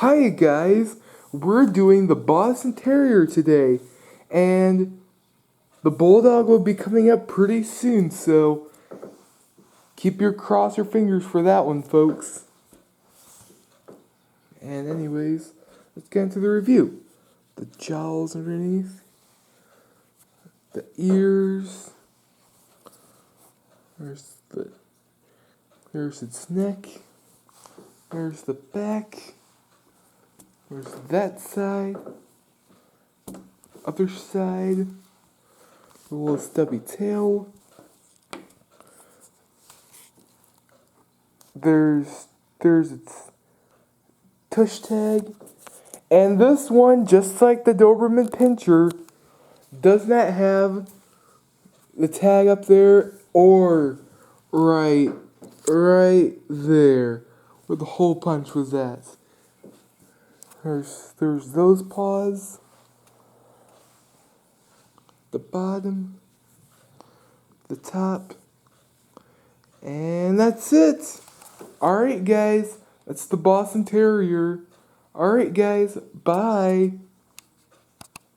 Hi guys, we're doing the Boston Terrier today, and the Bulldog will be coming up pretty soon, so cross your fingers for that one, folks. And anyways, let's get into the review. The jowls underneath, the ears, there's its neck, there's the back, there's that side, other side, a little stubby tail. There's its tush tag, and this one, just like the Doberman Pinscher, does not have the tag up there or right there where the hole punch was at. There's those paws, the bottom, the top, and that's it. Alright guys, that's the Boston Terrier. Alright guys, bye.